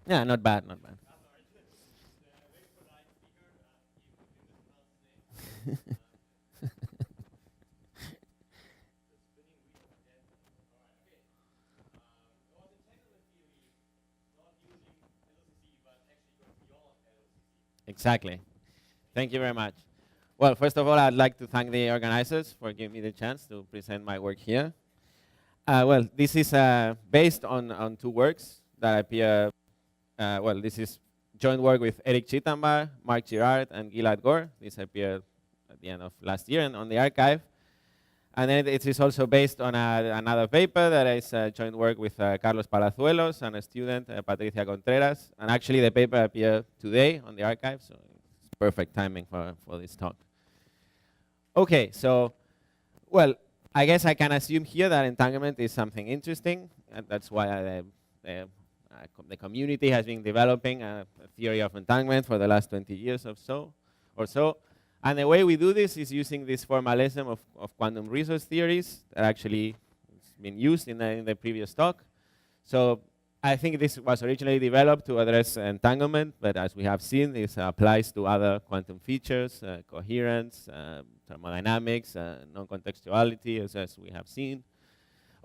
Yeah, not bad, not bad. Exactly. Thank you very much. Well, first of all, I'd like to thank the organizers for giving me the chance to present my work here. Well, this is based on two works that appear. Well, this is joint work with Eric Chittenbach, Mark Girard, and Gilad Gore. This appeared at the end of last year and on the archive. And then it is also based on another paper that is joint work with Carlos Palazuelos and a student, Patricia Contreras. And actually, the paper appeared today on the archive, so it's perfect timing for this talk. Okay, so, well, I guess I can assume here that entanglement is something interesting, and that's why the community has been developing a theory of entanglement for the last 20 years or so. And the way we do this is using this formalism of quantum resource theories that actually has been used in the previous talk. So I think this was originally developed to address entanglement, but as we have seen, this applies to other quantum features, coherence, thermodynamics, non-contextuality, as we have seen.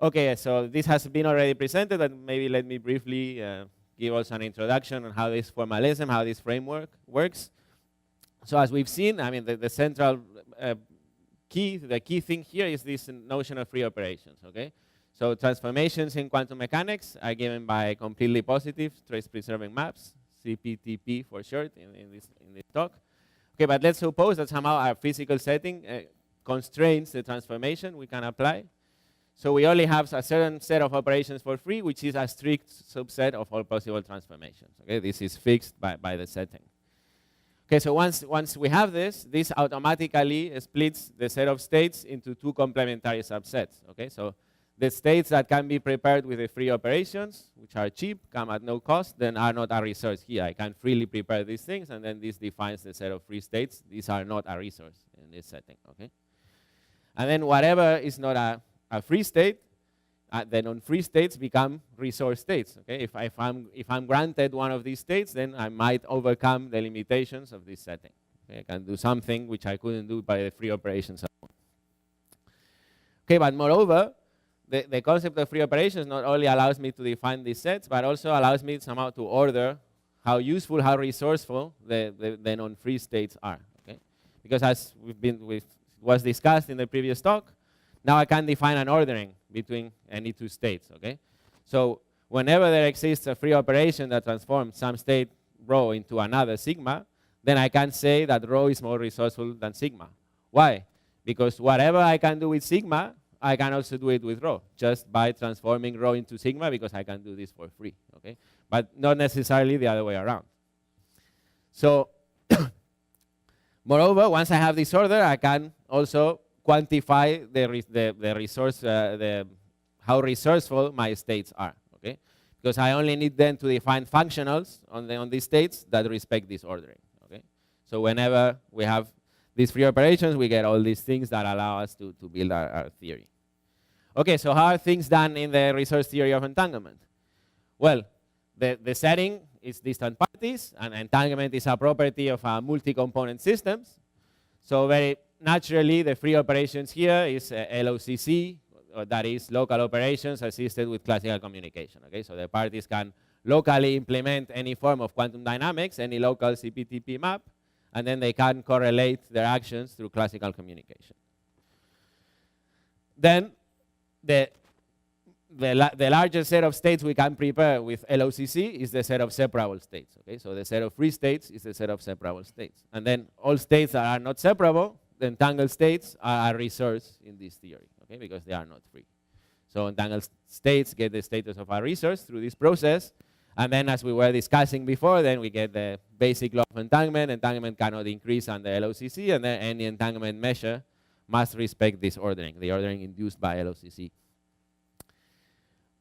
Okay, so this has been already presented, and maybe let me briefly give also an introduction on how this formalism, how this framework works. So as we've seen, I mean, the central the key thing here is this notion of free operations, okay? So transformations in quantum mechanics are given by completely positive trace-preserving maps, CPTP for short in this talk. Okay, but let's suppose that somehow our physical setting constrains the transformation we can apply. So we only have a certain set of operations for free, which is a strict subset of all possible transformations. Okay, this is fixed by the setting. Okay, so once we have this automatically splits the set of states into two complementary subsets. Okay, so the states that can be prepared with the free operations, which are cheap, come at no cost, then are not a resource here. I can freely prepare these things, and then this defines the set of free states. These are not a resource in this setting. Okay, and then whatever is not a free state, then non-free states become resource states. Okay, if I'm granted one of these states, then I might overcome the limitations of this setting. Okay, I can do something which I couldn't do by the free operations alone. Okay, but moreover, the concept of free operations not only allows me to define these sets, but also allows me somehow to order how useful, how resourceful the non-free states are. Okay, because as was discussed in the previous talk, now I can define an ordering between any two states, okay? So whenever there exists a free operation that transforms some state rho into another sigma, then I can say that rho is more resourceful than sigma. Why? Because whatever I can do with sigma, I can also do it with rho, just by transforming rho into sigma, because I can do this for free, okay? But not necessarily the other way around. So moreover, once I have this order, I can also quantify the resource, how resourceful my states are, okay? Because I only need then to define functionals on these states that respect this ordering, okay? So whenever we have these free operations, we get all these things that allow us to build our theory. Okay, so how are things done in the resource theory of entanglement? Well, the setting is distant parties, and entanglement is a property of multi-component systems. So very naturally, the free operations here is LOCC, or that is local operations assisted with classical communication. Okay, so the parties can locally implement any form of quantum dynamics, any local CPTP map, and then they can correlate their actions through classical communication. Then the largest set of states we can prepare with LOCC is the set of separable states. Okay, so the set of free states is the set of separable states, and then all states that are not separable, the entangled states are a resource in this theory, okay, because they are not free. So entangled states get the status of a resource through this process, and then as we were discussing before, then we get the basic law of entanglement. Entanglement cannot increase under LOCC, and then any entanglement measure must respect this ordering, the ordering induced by LOCC.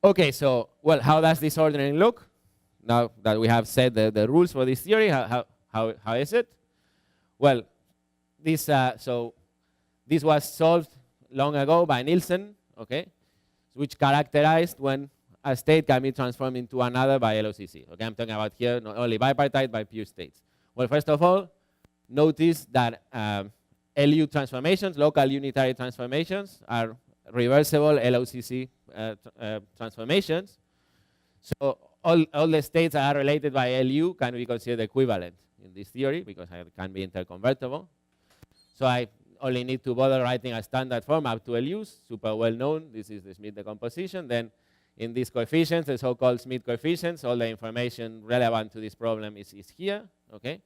Okay, so, well, how does this ordering look? Now that we have said the rules for this theory, how is it? Well, this was solved long ago by Nielsen, okay, which characterized when a state can be transformed into another by LOCC. Okay, I'm talking about here not only bipartite, but pure states. Well, first of all, notice that LU transformations, local unitary transformations, are reversible LOCC transformations. So all the states that are related by LU can be considered equivalent in this theory because it can be interconvertible. So I only need to bother writing a standard form up to LUs, super well known. This is the Schmidt decomposition. Then in these coefficients, the so-called Schmidt coefficients, all the information relevant to this problem is here. Okay,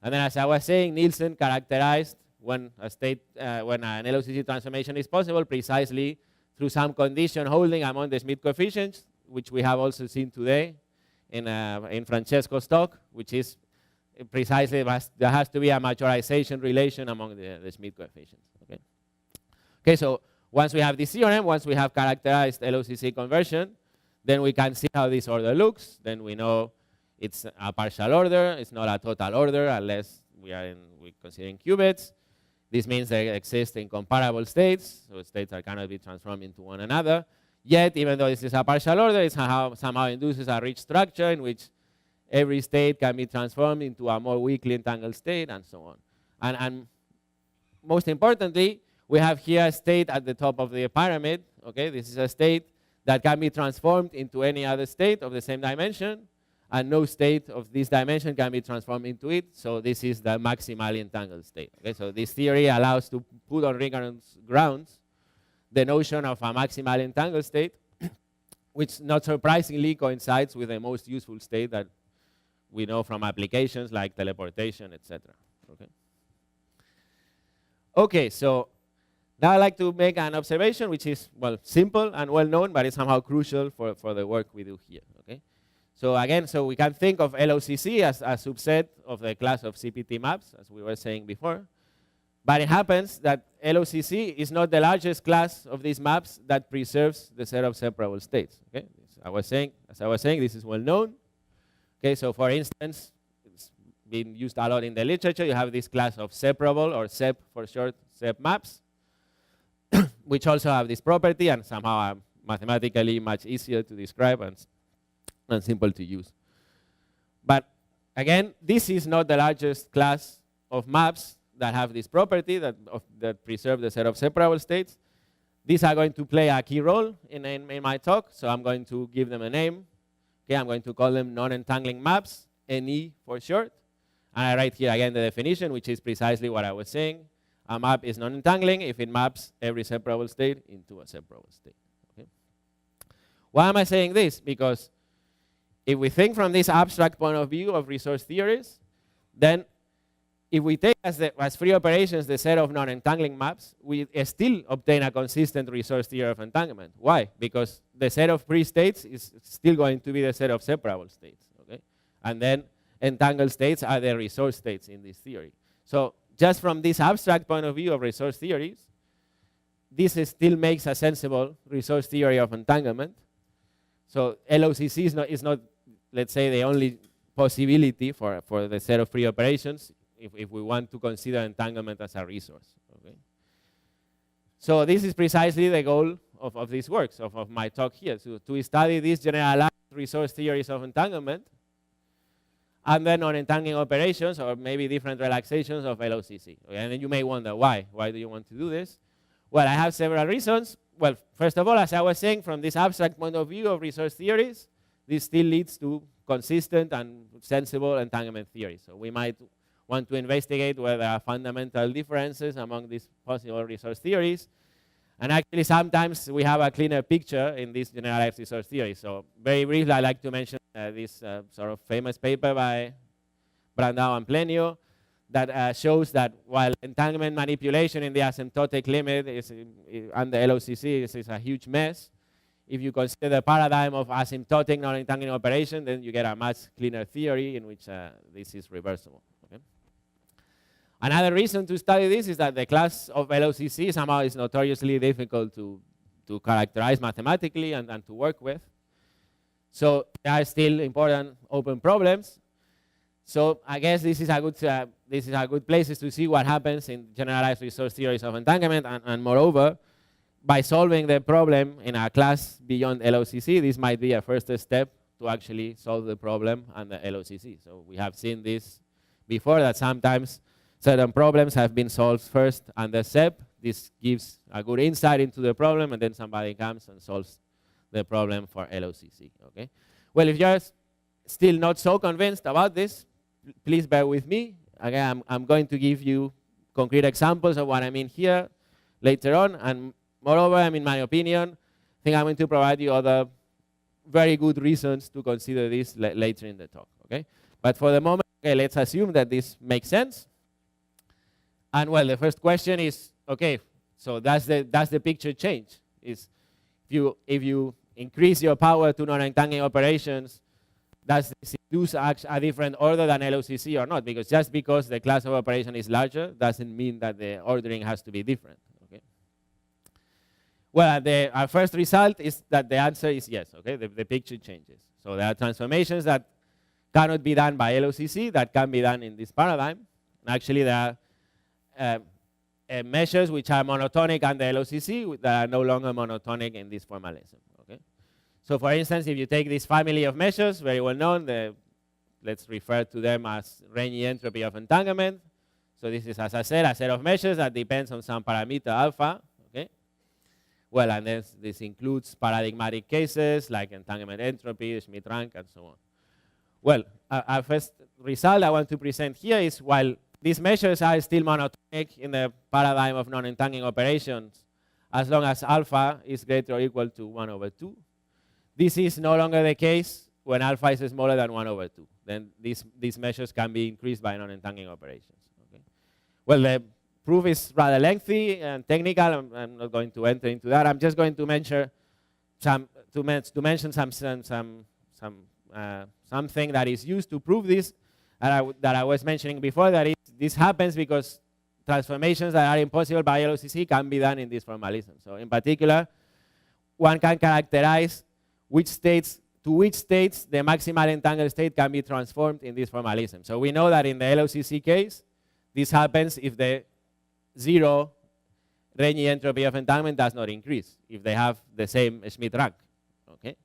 and then as I was saying, Nielsen characterized when a state, when an LOCC transformation is possible, precisely through some condition holding among the Schmidt coefficients, which we have also seen today in Francesco's talk, which is precisely there has to be a majorization relation among the Schmidt coefficients. Okay. Okay. So once we have this theorem, once we have characterized LOCC conversion, then we can see how this order looks. Then we know it's a partial order. It's not a total order unless we're considering qubits. This means they exist in comparable states, so states that cannot be transformed into one another. Yet, even though this is a partial order, it somehow induces a rich structure in which every state can be transformed into a more weakly entangled state, and so on. And most importantly, we have here a state at the top of the pyramid. Okay, this is a state that can be transformed into any other state of the same dimension, and no state of this dimension can be transformed into it. So this is the maximally entangled state. Okay, so this theory allows to put on recurrence grounds the notion of a maximally entangled state, which not surprisingly coincides with the most useful state that we know from applications like teleportation, etc. Okay. Okay, so now I'd like to make an observation which is, well, simple and well known, but it's somehow crucial for the work we do here. Okay. So again, so we can think of LOCC as a subset of the class of CPT maps, as we were saying before. But it happens that LOCC is not the largest class of these maps that preserves the set of separable states. Okay? As I was saying, this is well known. Okay, so for instance, it's been used a lot in the literature. You have this class of separable, or SEP for short, SEP maps, which also have this property and somehow are mathematically much easier to describe and simple to use. But again, this is not the largest class of maps that have this property that preserve the set of separable states. These are going to play a key role in my talk, so I'm going to give them a name. Okay, I'm going to call them non-entangling maps, NE for short. And I write here again the definition, which is precisely what I was saying. A map is non-entangling if it maps every separable state into a separable state. Okay? Why am I saying this? Because if we think from this abstract point of view of resource theories, then if we take as free operations the set of non-entangling maps, we still obtain a consistent resource theory of entanglement. Why? Because the set of free states is still going to be the set of separable states. Okay? And then entangled states are the resource states in this theory. So just from this abstract point of view of resource theories, this still makes a sensible resource theory of entanglement. So LOCC is not, let's say, the only possibility for the set of free operations if we want to consider entanglement as a resource. Okay? So this is precisely the goal of these works, of my talk here, to study these generalized resource theories of entanglement and then on entangling operations or maybe different relaxations of LOCC. Okay? And then you may wonder, why? Why do you want to do this? Well, I have several reasons. Well, first of all, as I was saying, from this abstract point of view of resource theories, this still leads to consistent and sensible entanglement theory. So we might want to investigate whether there are fundamental differences among these possible resource theories. And actually, sometimes we have a cleaner picture in this generalized resource theory. So very briefly, I'd like to mention this sort of famous paper by Brandao and Plenio that shows that while entanglement manipulation in the asymptotic limit is under LOCC is a huge mess, if you consider the paradigm of asymptotic non-entangling operation, then you get a much cleaner theory in which this is reversible. Okay? Another reason to study this is that the class of LOCC somehow is notoriously difficult to characterize mathematically and to work with. So there are still important open problems. So I guess this is a good place to see what happens in generalized resource theories of entanglement, and moreover, by solving the problem in a class beyond LOCC, this might be a first step to actually solve the problem under LOCC. So we have seen this before, that sometimes certain problems have been solved first under SEP. This gives a good insight into the problem, and then somebody comes and solves the problem for LOCC. Okay. Well, if you're still not so convinced about this, please bear with me. Again, I'm going to give you concrete examples of what I mean here later on, and moreover, in my opinion, I think I'm going to provide you other very good reasons to consider this later in the talk. Okay. But for the moment, okay, let's assume that this makes sense. And well, the first question is, okay, so does the picture change? Is if you increase your power to non-entangling operations, does this induce a different order than LOCC or not? Because just because the class of operation is larger doesn't mean that the ordering has to be different. Okay. Well, our first result is that the answer is yes. Okay, the picture changes. So there are transformations that cannot be done by LOCC that can be done in this paradigm. And actually, there are measures which are monotonic under LOCC that are no longer monotonic in this formalism. Okay? So for instance, if you take this family of measures, very well known, let's refer to them as Rényi entropy of entanglement. So this is, as I said, a set of measures that depends on some parameter alpha. Okay? Well, and this includes paradigmatic cases like entanglement entropy, Schmidt rank, and so on. Well, our first result I want to present here is, while these measures are still monotonic in the paradigm of non-entangling operations, as long as alpha is greater or equal to 1/2. This is no longer the case when alpha is smaller than 1/2. Then these measures can be increased by non-entangling operations. Okay. Well, the proof is rather lengthy and technical. I'm not going to enter into that. I'm just going to mention something that is used to prove this, that I was mentioning before, that this happens because transformations that are impossible by LOCC can be done in this formalism. So in particular, one can characterize to which states the maximal entangled state can be transformed in this formalism. So we know that in the LOCC case, this happens if the zero Rényi entropy of entanglement does not increase, if they have the same Schmidt rank. Okay.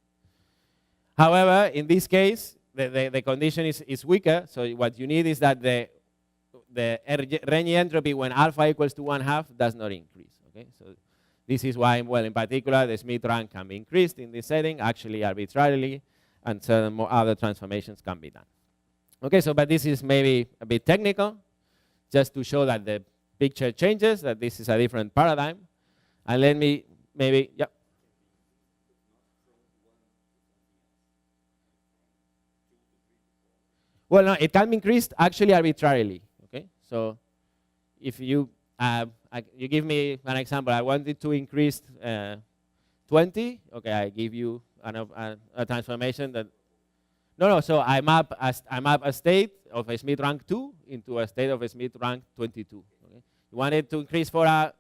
However, in this case, the condition is weaker. So what you need is that the Rényi entropy when alpha equals to 1/2 does not increase. Okay, so this is why, well, in particular, the Schmidt rank can be increased in this setting, actually arbitrarily, and certain more other transformations can be done. Okay, so but this is maybe a bit technical, just to show that the picture changes, that this is a different paradigm. And let me maybe, yeah. Well, no, it can be increased actually arbitrarily. Okay, so if you you give me an example, I wanted to increase 20. Okay, I give you a transformation that. No. So I map a state of a Schmidt rank 2 into a state of a Schmidt rank 22. Okay, you wanted to increase for a.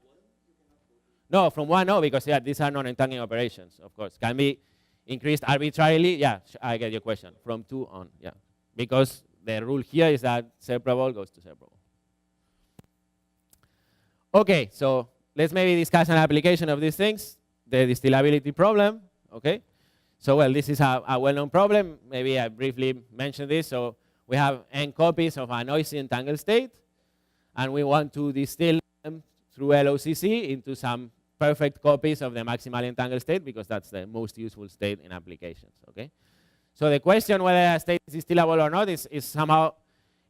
No, from 1, no, because yeah, these are non-entangling operations. Of course, can be increased arbitrarily. Yeah, I get your question. From 2 on. Yeah. Because the rule here is that separable goes to separable. Okay, so let's maybe discuss an application of these things, the distillability problem. Okay, so well, this is a well-known problem. Maybe I briefly mentioned this. So we have n copies of a noisy entangled state, and we want to distill them through LOCC into some perfect copies of the maximally entangled state, because that's the most useful state in applications. Okay. So the question whether a state is distillable or not is somehow,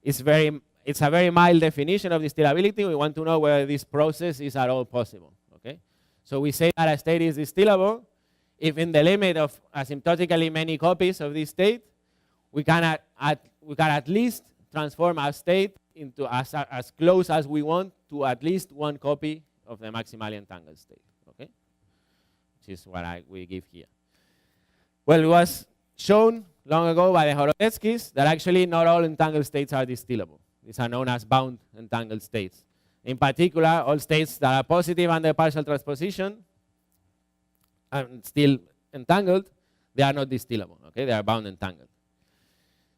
it's a very mild definition of distillability. We want to know whether this process is at all possible. Okay? So we say that a state is distillable if in the limit of asymptotically many copies of this state, we can at least transform our state into as close as we want to at least one copy of the maximally entangled state. Okay? Which is what we give here. Well, it was shown long ago by the Horodeckis that actually not all entangled states are distillable. These are known as bound entangled states. In particular, all states that are positive under partial transposition and still entangled, they are not distillable. Okay, they are bound entangled.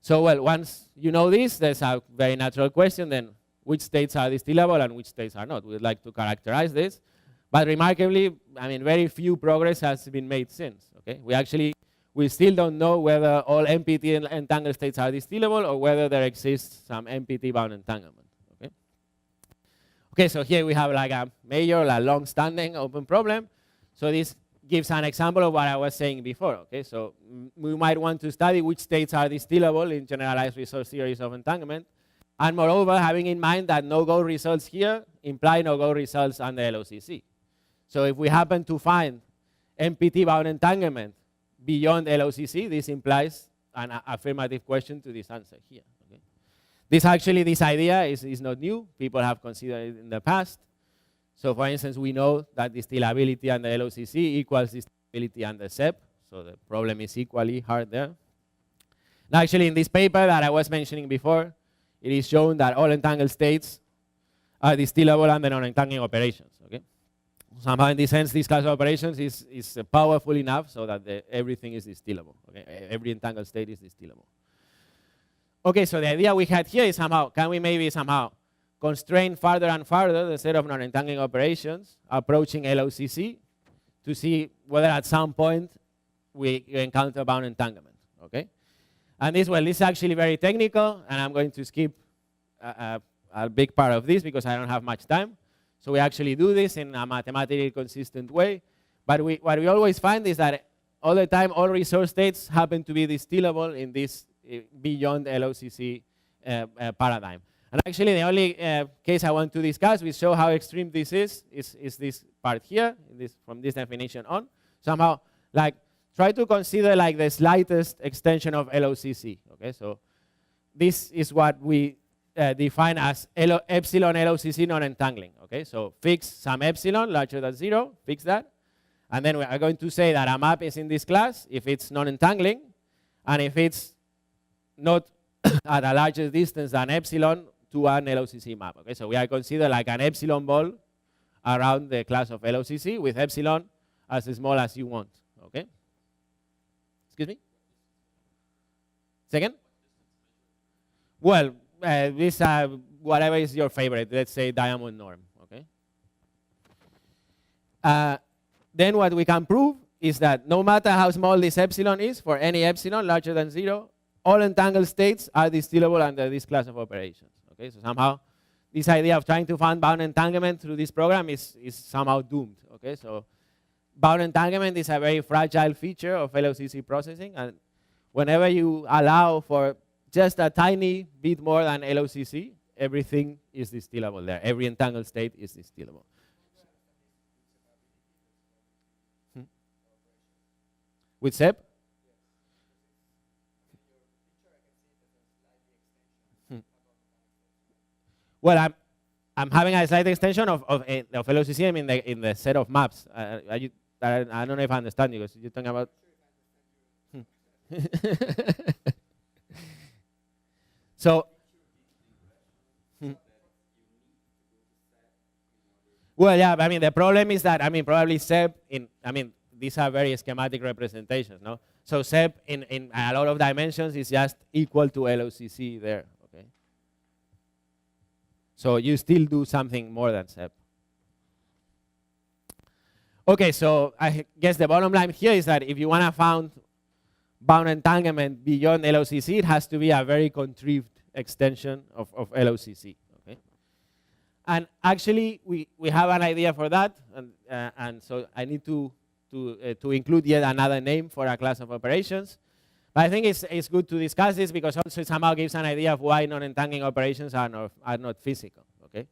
So, well, once you know this, there's a very natural question then: which states are distillable and which states are not? We'd like to characterize this But remarkably, I mean, very few progress has been made since. Okay, we still don't know whether all MPT entangled states are distillable or whether there exists some MPT bound entanglement. Okay. Okay, so here we have like a major, long-standing open problem. So this gives an example of what I was saying before. Okay, so we might want to study which states are distillable in generalized resource theories of entanglement, and moreover, having in mind that no-go results here imply no-go results on the LOCC. So if we happen to find MPT bound entanglement beyond LOCC, this implies an affirmative question to this answer here. Okay? This idea is not new. People have considered it in the past. So for instance, we know that distillability under LOCC equals distillability under SEP. So the problem is equally hard there. Now actually in this paper that I was mentioning before, it is shown that all entangled states are distillable under non-entangling operations. Okay? Somehow in this sense, this class of operations is powerful enough so that everything is distillable. Okay? Every entangled state is distillable. Okay, so the idea we had here is can we maybe somehow constrain farther and farther the set of non-entangling operations approaching LOCC to see whether at some point we encounter bound entanglement. Okay? And this is actually very technical, and I'm going to skip a big part of this because I don't have much time. So we actually do this in a mathematically consistent way. But what we always find is that all the time, all resource states happen to be distillable in this beyond LOCC paradigm. And actually, the only case I want to discuss, we show how extreme this is this part here, from this definition on. Somehow, try to consider the slightest extension of LOCC. Okay, so this is what we define as epsilon LOCC non-entangling. Okay, so fix some epsilon larger than 0, fix that. And then we are going to say that a map is in this class if it's non-entangling, and if it's not at a larger distance than epsilon to an LOCC map. Okay, so we are considered like an epsilon ball around the class of LOCC with epsilon as small as you want. Okay. Excuse me? Second? Well, this whatever is your favorite. Let's say diamond norm. Okay. Then what we can prove is that no matter how small this epsilon is, for any epsilon larger than 0, all entangled states are distillable under this class of operations. Okay, so somehow this idea of trying to find bound entanglement through this program is somehow doomed. Okay, so bound entanglement is a very fragile feature of LOCC processing, and whenever you allow for just a tiny bit more than LOCC, everything is distillable there. Every entangled state is distillable. With SEP? Well, I'm having a slight extension of LOCC in the set of maps. I don't know if I understand you, because you're talking about. So, well, yeah, I mean, the problem is that, probably SEP these are very schematic representations, no? So SEP in a lot of dimensions is just equal to LOCC there, okay? So you still do something more than SEP. Okay, so I guess the bottom line here is that if you want to find bound entanglement beyond LOCC, it has to be a very contrived extension of LOCC. Okay, and actually we have an idea for that, and so I need to include yet another name for a class of operations. But I think it's good to discuss this because also it somehow gives an idea of why non-entangling operations are not physical. Okay,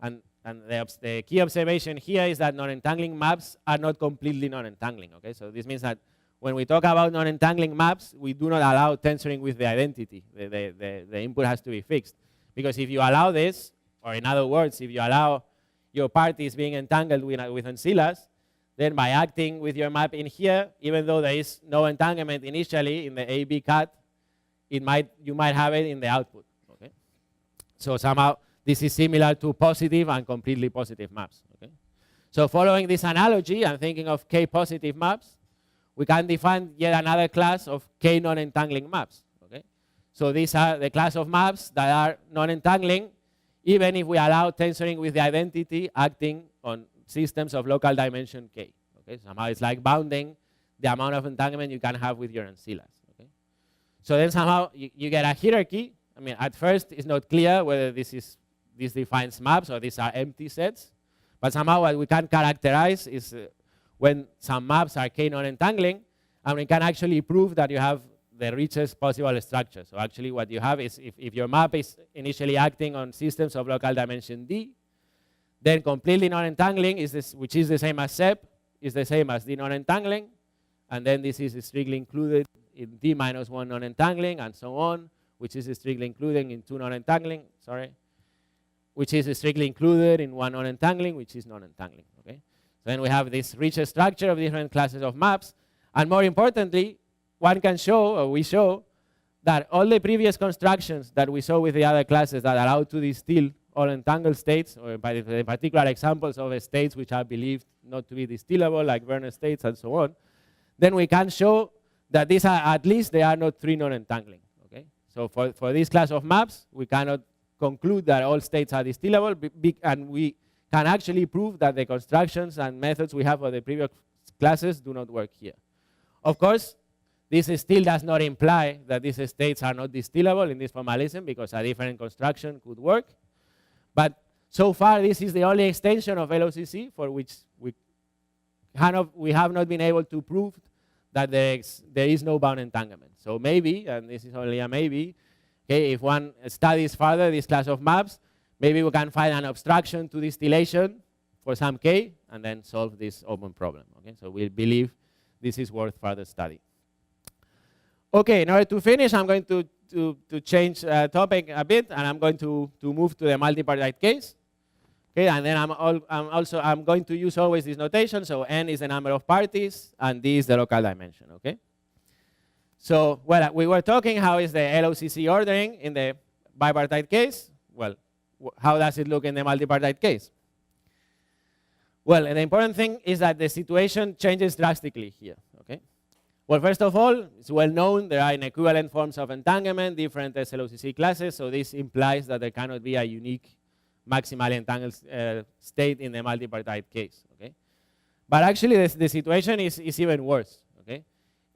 and the key observation here is that non-entangling maps are not completely non-entangling. Okay, so this means that when we talk about non-entangling maps, we do not allow tensoring with the identity. The input has to be fixed. Because if you allow this, or in other words, if you allow your parties being entangled with ancilas, then by acting with your map in here, even though there is no entanglement initially in the A-B cut, you might have it in the output. Okay? So somehow this is similar to positive and completely positive maps. Okay? So following this analogy, I'm thinking of K-positive maps. We can define yet another class of K non-entangling maps. Okay? So these are the class of maps that are non-entangling, even if we allow tensoring with the identity acting on systems of local dimension k. Okay, somehow it's like bounding the amount of entanglement you can have with your ancillas. Okay, so then somehow you get a hierarchy. I mean, at first it's not clear whether this defines maps or these are empty sets, but somehow what we can characterize is when some maps are k non-entangling, and we can actually prove that you have the richest possible structure. So actually what you have is if your map is initially acting on systems of local dimension D, then completely non-entangling is this, which is the same as SEP, is the same as D non-entangling, and then this is strictly included in D minus 1 non-entangling, and so on, which is strictly included in 2 non-entangling, sorry, which is strictly included in 1 non-entangling, which is non-entangling. Okay? So then we have this rich structure of different classes of maps, and more importantly, one can show, or we show, that all the previous constructions that we saw with the other classes that allow to distill all entangled states, or by the particular examples of states which are believed not to be distillable, like Werner states and so on, then we can show that these are, at least they are not 3 non-entangling. Okay? So for this class of maps, we cannot conclude that all states are distillable, and we can actually prove that the constructions and methods we have for the previous classes do not work here. Of course, this still does not imply that these states are not distillable in this formalism, because a different construction could work. But so far, this is the only extension of LOCC for which we have not been able to prove that there is no bound entanglement. So maybe, and this is only a maybe, okay, if one studies further this class of maps, maybe we can find an obstruction to distillation for some k, and then solve this open problem. Okay, so we believe this is worth further study. Okay, in order to finish, I'm going to change topic a bit, and I'm going to move to the multipartite case. Okay, and then I'm going to use always this notation. So n is the number of parties, and d is the local dimension. Okay. So well, we were talking how is the LOCC ordering in the bipartite case. Well, how does it look in the multipartite case? Well, the important thing is that the situation changes drastically here. Okay. Well, first of all, it's well known there are inequivalent forms of entanglement, different LOCC classes. So this implies that there cannot be a unique maximally entangled state in the multipartite case. Okay. But actually, the situation is even worse. Okay.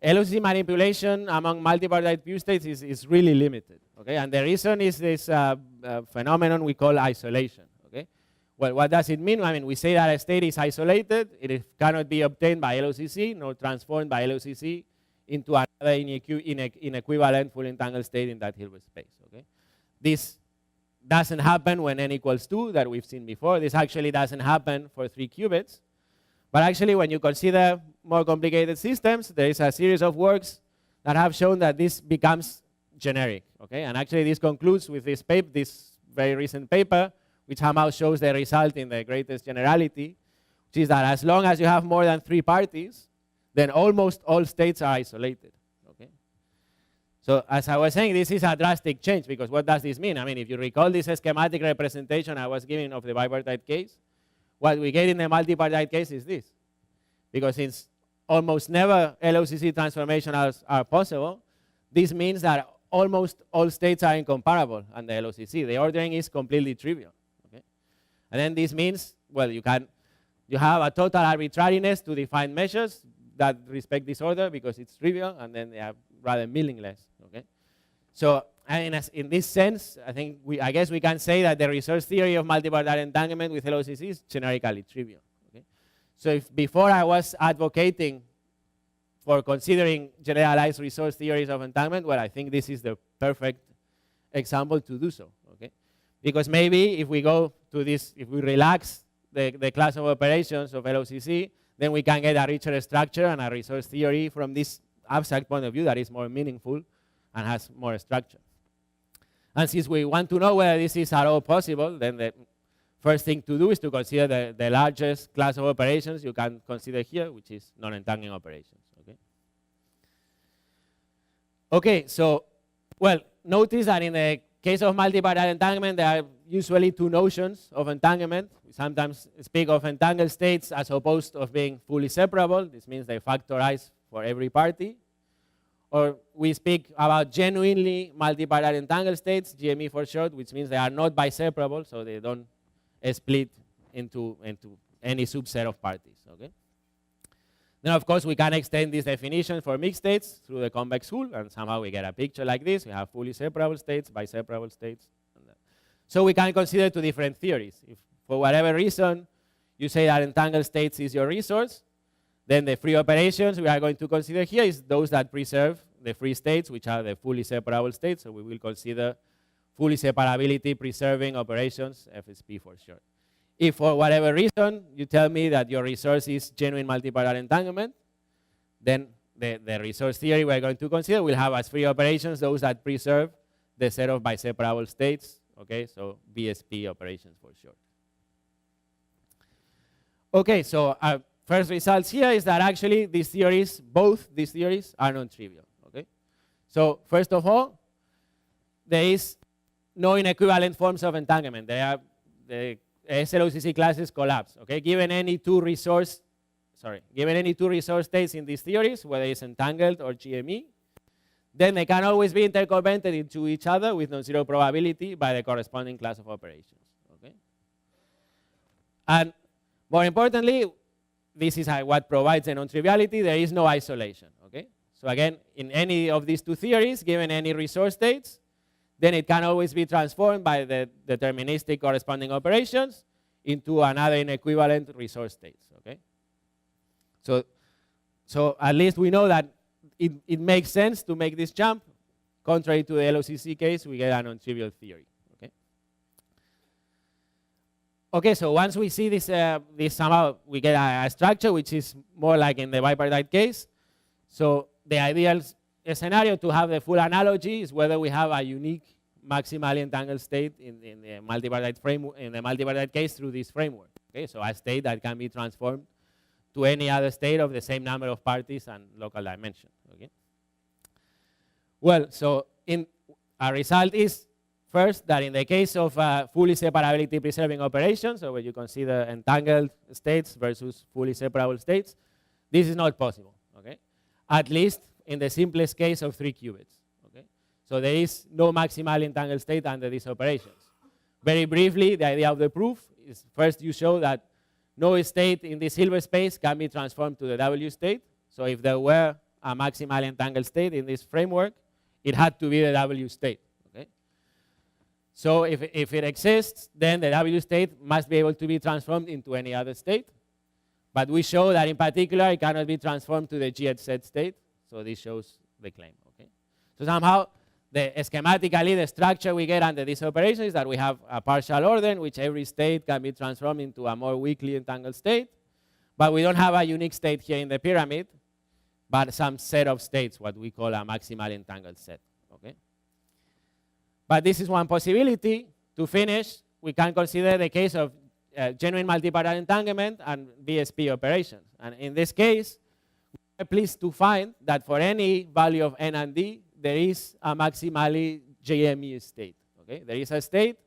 LOCC manipulation among multipartite pure states is really limited. Okay. And the reason is this phenomenon we call isolation. Okay. Well, what does it mean? I mean, we say that a state is isolated. It cannot be obtained by LOCC nor transformed by LOCC into another inequivalent full entangled state in that Hilbert space. Okay. This doesn't happen when n equals 2 that we've seen before. This actually doesn't happen for 3 qubits. But actually, when you consider more complicated systems, there is a series of works that have shown that this becomes generic. Okay? And actually, this concludes with this paper, this very recent paper, which somehow shows the result in the greatest generality, which is that as long as you have more than 3 parties, then almost all states are isolated. Okay? So as I was saying, this is a drastic change, because what does this mean? I mean, if you recall this schematic representation I was giving of the bipartite case, what we get in the multipartite case is this. Because since almost never LOCC transformations are possible, this means that almost all states are incomparable under LOCC. The ordering is completely trivial. Okay? And then this means, well, you have a total arbitrariness to define measures that respect this order because it's trivial, and then they are rather meaningless. Okay? So in this sense, I guess we can say that the resource theory of multipartite entanglement with LOCC is generically trivial. Okay? So if before I was advocating for considering generalized resource theories of entanglement, well, I think this is the perfect example to do so. Okay? Because maybe if we go to this, if we relax the class of operations of LOCC, then we can get a richer structure and a resource theory from this abstract point of view that is more meaningful and has more structure. And since we want to know whether this is at all possible, then the first thing to do is to consider the largest class of operations you can consider here, which is non-entangling operations. Okay? Okay, so, well, notice that in the case of multipartite entanglement, there are usually 2 notions of entanglement. We sometimes speak of entangled states as opposed to being fully separable. This means they factorize for every party. Or we speak about genuinely multipartite entangled states, GME for short, which means they are not biseparable, so they don't split into any subset of parties. Okay. Then, of course, we can extend this definition for mixed states through the convex hull, and somehow we get a picture like this. We have fully separable states, biseparable states. So we can consider two different theories. If for whatever reason you say that entangled states is your resource, then the free operations we are going to consider here is those that preserve the free states, which are the fully separable states. So we will consider fully separability preserving operations, FSP for short. If for whatever reason you tell me that your resource is genuine multipolar entanglement, then the resource theory we're going to consider will have as free operations those that preserve the set of biseparable states, okay, so BSP operations for short. Okay, so our first results here is that actually these theories, both these theories, are non-trivial, okay? So first of all, there is no inequivalent forms of entanglement. They are the SLOCC classes collapse. Okay, given any two resource states in these theories, whether it's entangled or GME, then they can always be interconnected into each other with non-zero probability by the corresponding class of operations. Okay, and more importantly, this is what provides a non-triviality. There is no isolation. Okay, so again, in any of these two theories, given any resource states, then it can always be transformed by the deterministic corresponding operations into another inequivalent resource states. Okay, so at least we know that it makes sense to make this jump. Contrary to the LOCC case, we get a non-trivial theory. Okay. Okay, so once we see this, somehow we get a structure which is more like in the bipartite case. So the ideal scenario to have the full analogy is whether we have a unique maximally entangled state in the multipartite framework, in the multipartite case through this framework. Okay, so a state that can be transformed to any other state of the same number of parties and local dimension. Okay. Well, so our result is first that in the case of fully separability preserving operations, so where you consider entangled states versus fully separable states, this is not possible. Okay, at least in the simplest case of 3 qubits. Okay? So there is no maximally entangled state under these operations. Very briefly, the idea of the proof is first you show that no state in this Hilbert space can be transformed to the W state. So if there were a maximally entangled state in this framework, it had to be the W state. Okay? So if it exists, then the W state must be able to be transformed into any other state. But we show that in particular it cannot be transformed to the GZ state. So this shows the claim. Okay. So somehow, schematically, the structure we get under this operation is that we have a partial order in which every state can be transformed into a more weakly entangled state, but we don't have a unique state here in the pyramid, but some set of states, what we call a maximally entangled set. Okay. But this is one possibility. To finish, we can consider the case of genuine multipartite entanglement and BSP operations. And in this case, we're pleased to find that for any value of n and d, there is a maximally JME state. Okay? There is a state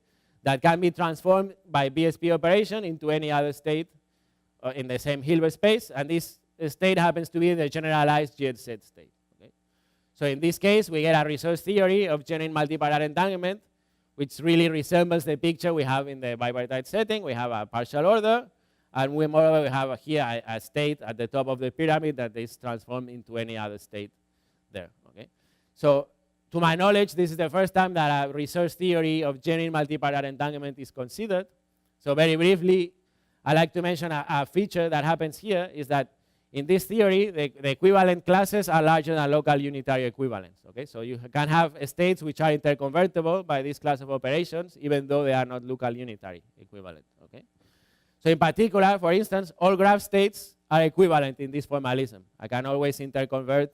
that can be transformed by BSP operation into any other state in the same Hilbert space, and this state happens to be the generalized GZ state. Okay? So in this case, we get a resource theory of genuine multipartite entanglement, which really resembles the picture we have in the bipartite setting. We have a partial order, and we moreover have here a state at the top of the pyramid that is transformed into any other state there. Okay? So to my knowledge, this is the first time that a resource theory of genuine multipartite entanglement is considered. So very briefly, I'd like to mention a feature that happens here is that in this theory, the equivalent classes are larger than local unitary equivalents. Okay? So you can have states which are interconvertible by this class of operations, even though they are not local unitary equivalent. Okay? So in particular, for instance, all graph states are equivalent in this formalism. I can always interconvert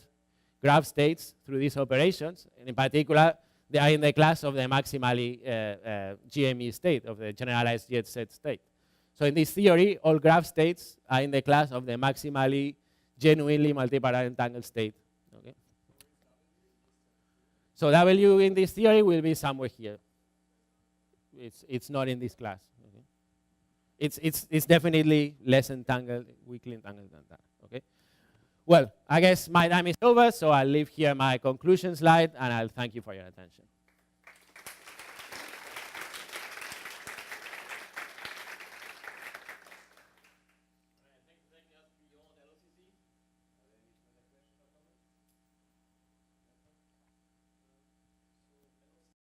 graph states through these operations. And in particular, they are in the class of the maximally GME state, of the generalized GZ state. So in this theory, all graph states are in the class of the maximally genuinely multipartite entangled state. Okay? So W in this theory will be somewhere here. It's not in this class. Okay? It's definitely less entangled, weakly entangled than that. Okay? Well, I guess my time is over, so I'll leave here my conclusion slide, and I'll thank you for your attention.